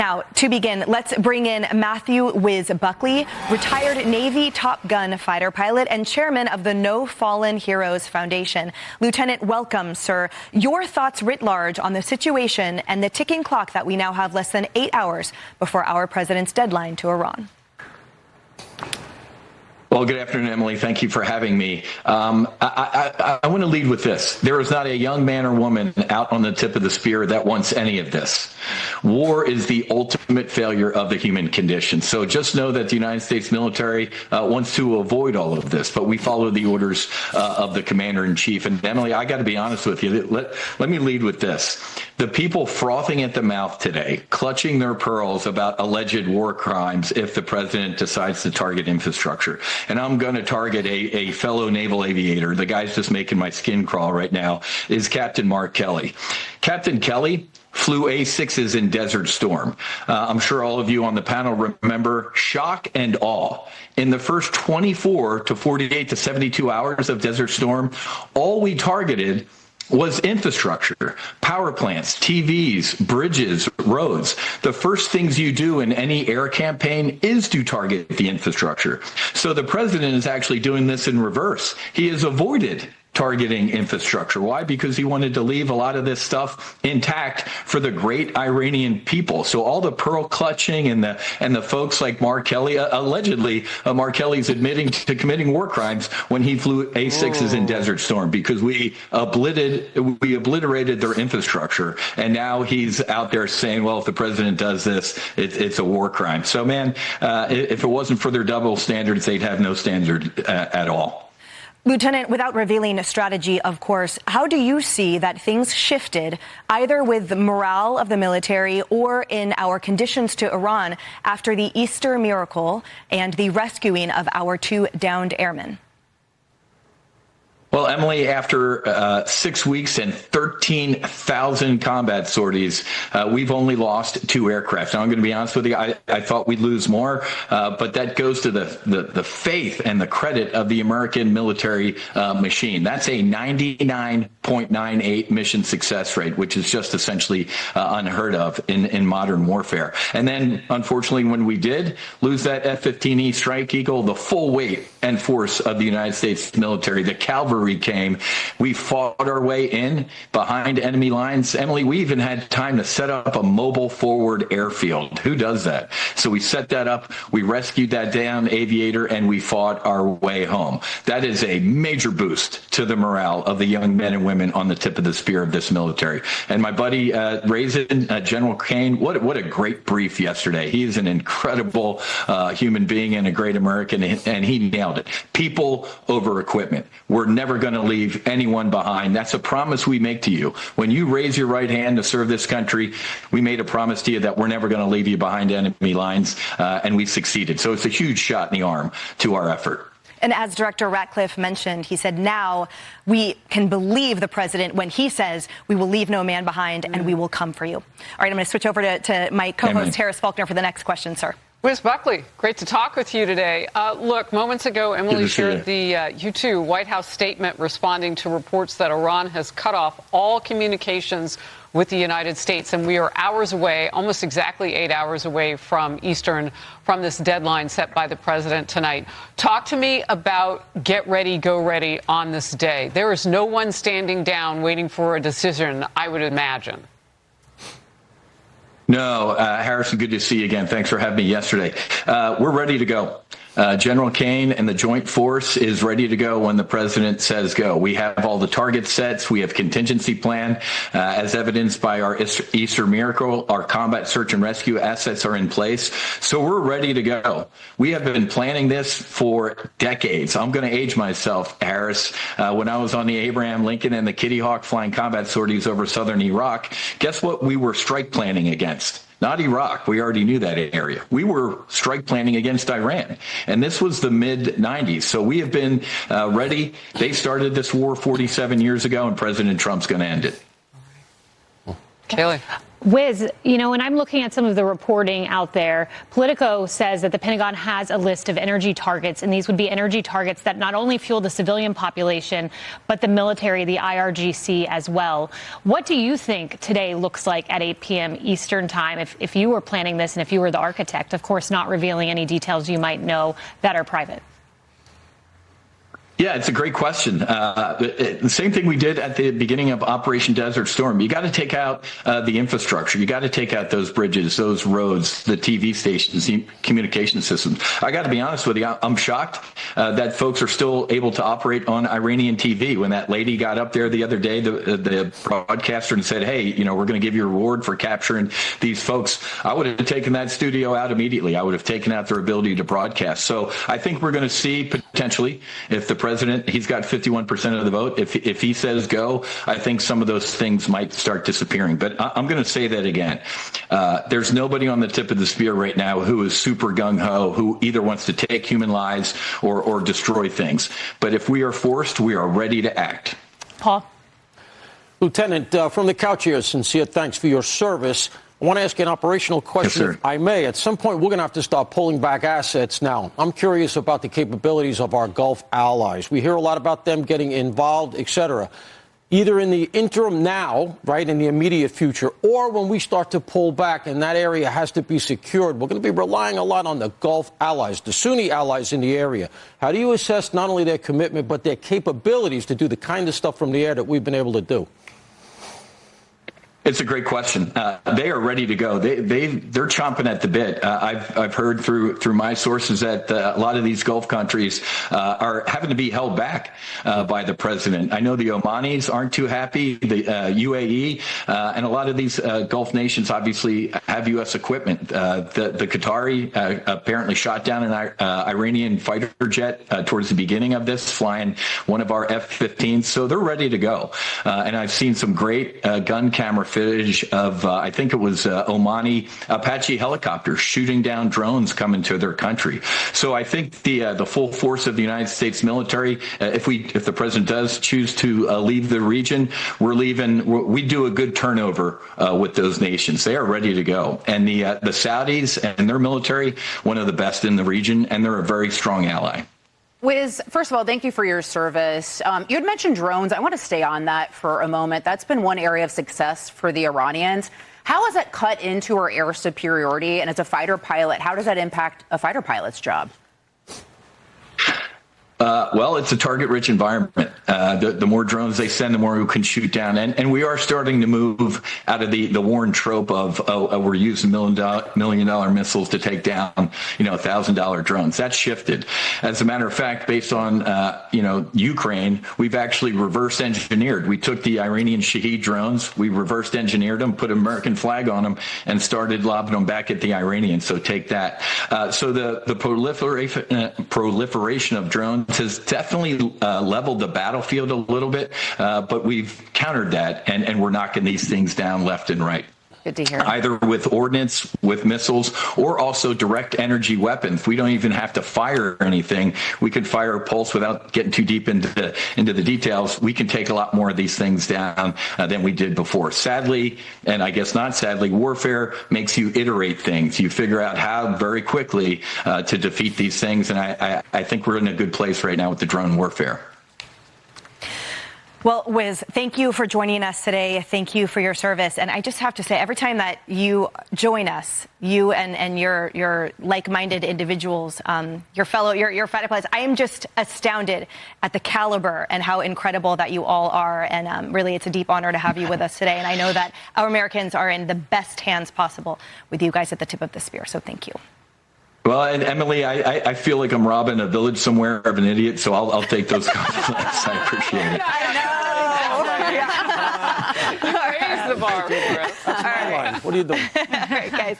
Now, to begin, let's bring in Matthew Whiz Buckley, retired Navy Top Gun fighter pilot and chairman of the No Fallen Heroes Foundation. Lieutenant, welcome, sir. Your thoughts writ large on the situation and the ticking clock that we now have less than 8 hours before our president's deadline to Iran. Well, good afternoon, Emily. Thank you for having me. I want to lead with this. There is not a young man or woman out on the tip of the spear that wants any of this. War is the ultimate failure of the human condition. So just know that the United States military wants to avoid all of this, but we follow the orders of the commander-in-chief. And Emily, I got to be honest with you. Let me lead with this. The people frothing at the mouth today, clutching their pearls about alleged war crimes if the president decides to target infrastructure. And I'm going to target a fellow naval aviator. The guy's just making my skin crawl right now, is Captain Mark Kelly. Captain Kelly flew A-6s in Desert Storm. I'm sure all of you on the panel remember shock and awe. In the first 24 to 48 to 72 hours of Desert Storm, all we targeted was infrastructure, power plants, TVs, bridges, roads. The first things you do in any air campaign is to target the infrastructure. So the president is actually doing this in reverse. He has avoided targeting infrastructure. Why? Because he wanted to leave a lot of this stuff intact for the great Iranian people. So all the pearl clutching and the folks like Mark Kelly, allegedly Mark Kelly's admitting to committing war crimes when he flew A-6s in Desert Storm because we obliterated their infrastructure. And now he's out there saying, well, if the president does this, it's a war crime. So, man, if it wasn't for their double standards, they'd have no standard at all. Lieutenant, without revealing a strategy, of course, how do you see that things shifted either with the morale of the military or in our conditions to Iran after the Easter miracle and the rescuing of our 2 downed airmen? Well, Emily, after 6 weeks and 13,000 combat sorties, we've only lost 2 aircraft. Now, I'm going to be honest with you. I thought we'd lose more, but that goes to the faith and the credit of the American military machine. That's a 99.98 mission success rate, which is just essentially unheard of in modern warfare. And then, unfortunately, when we did lose that F-15E Strike Eagle, the full weight and force of the United States military, the cavalry came. We fought our way in behind enemy lines. Emily, we even had time to set up a mobile forward airfield. Who does that? So we set that up. We rescued that downed aviator and we fought our way home. That is a major boost to the morale of the young men and women on the tip of the spear of this military. And my buddy Raisin, General Kane, what a great brief yesterday. He is an incredible human being and a great American, and he nailed it. People over equipment. We're never going to leave anyone behind. That's a promise we make to you. When you raise your right hand to serve this country, we made a promise to you that we're never going to leave you behind enemy lines, and we succeeded. So it's a huge shot in the arm to our effort. And as Director Ratcliffe mentioned, he said now we can believe the president when he says we will leave no man behind and we will come for you. All right, I'm going to switch over to my co-host, Harris Faulkner, for the next question, sir. Whiz Buckley, great to talk with you today. Look, moments ago, Emily shared the U2 White House statement responding to reports that Iran has cut off all communications with the United States, and we are hours away, almost exactly 8 hours away from Eastern, from this deadline set by the president tonight. Talk to me about get ready, go ready on this day. There is no one standing down waiting for a decision, I would imagine. No, Harrison, good to see you again. Thanks for having me yesterday. We're ready to go. General Kane and the Joint Force is ready to go when the president says go. We have all the target sets. We have contingency plan. As evidenced by our Easter miracle, our combat search and rescue assets are in place. So we're ready to go. We have been planning this for decades. I'm going to age myself, Harris. When I was on the Abraham Lincoln and the Kitty Hawk flying combat sorties over southern Iraq, guess what we were strike planning against? Not Iraq. We already knew that area. We were strike planning against Iran. And this was the mid-90s. So we have been ready. They started this war 47 years ago, and President Trump's going to end it. Kayleigh. Whiz, you know, when I'm looking at some of the reporting out there, Politico says that the Pentagon has a list of energy targets, and these would be energy targets that not only fuel the civilian population, but the military, the IRGC as well. What do you think today looks like at 8 p.m. Eastern time if you were planning this and if you were the architect, of course not revealing any details you might know that are private? Yeah, it's a great question. The same thing we did at the beginning of Operation Desert Storm. You got to take out the infrastructure. You got to take out those bridges, those roads, the TV stations, the communication systems. I got to be honest with you. I'm shocked that folks are still able to operate on Iranian TV. When that lady got up there the other day, the broadcaster, and said, hey, you know, we're going to give you a reward for capturing these folks, I would have taken that studio out immediately. I would have taken out their ability to broadcast. So I think we're going to see potentially, if the president, he's got 51% of the vote. If he says go, I think some of those things might start disappearing. But I'm going to say that again. There's nobody on the tip of the spear right now who is super gung-ho, who either wants to take human lives or destroy things. But if we are forced, we are ready to act. Paul? Lieutenant, from the couch here, sincere thanks for your service. I want to ask you an operational question, Yes, if I may. At some point, we're going to have to start pulling back assets now. I'm curious about the capabilities of our Gulf allies. We hear a lot about them getting involved, et cetera. Either in the interim now, right, in the immediate future, or when we start to pull back and that area has to be secured, we're going to be relying a lot on the Gulf allies, the Sunni allies in the area. How do you assess not only their commitment, but their capabilities to do the kind of stuff from the air that we've been able to do? It's a great question. They are ready to go. They're chomping at the bit. I've heard through my sources that a lot of these Gulf countries are having to be held back by the president. I know the Omanis aren't too happy. The UAE and a lot of these Gulf nations obviously have U.S. equipment. The Qatari apparently shot down an Iranian fighter jet towards the beginning of this, flying one of our F-15s. So they're ready to go. And I've seen some great gun camera footage of, I think it was Omani Apache helicopters shooting down drones coming to their country. So I think the full force of the United States military, if the president does choose to leave the region, we're leaving. We do a good turnover with those nations. They are ready to go. And the Saudis and their military, one of the best in the region, and they're a very strong ally. Whiz, first of all, thank you for your service. You had mentioned drones. I want to stay on that for a moment. That's been one area of success for the Iranians. How has that cut into our air superiority? And as a fighter pilot, how does that impact a fighter pilot's job? Well, it's a target-rich environment. The more drones they send, the more we can shoot down. And we are starting to move out of the worn trope of we're using $1 million missiles to take down, $1,000 drones. That's shifted. As a matter of fact, based on, Ukraine, we've actually reverse engineered. We took the Iranian Shahed drones, we reversed engineered them, put an American flag on them, and started lobbing them back at the Iranians. So take that. So the proliferation of drones has definitely leveled the battlefield a little bit, but we've countered that, and we're knocking these things down left and right. Good to hear. Either with ordnance, with missiles, or also direct energy weapons. We don't even have to fire anything. We can fire a pulse without getting too deep into the details. We can take a lot more of these things down than we did before. Sadly, and I guess not sadly, warfare makes you iterate things. You figure out how very quickly to defeat these things, and I think we're in a good place right now with the drone warfare. Well, Whiz, thank you for joining us today. Thank you for your service. And I just have to say, every time that you join us, you and your like-minded individuals, your fighter pilots, I am just astounded at the caliber and how incredible that you all are. And really, it's a deep honor to have you with us today. And I know that our Americans are in the best hands possible with you guys at the tip of the spear. So thank you. Well, and Emily, I feel like I'm robbing a village somewhere of an idiot, so I'll take those compliments. I appreciate it. I know. Raise the bar for us. What are you doing? All right, guys.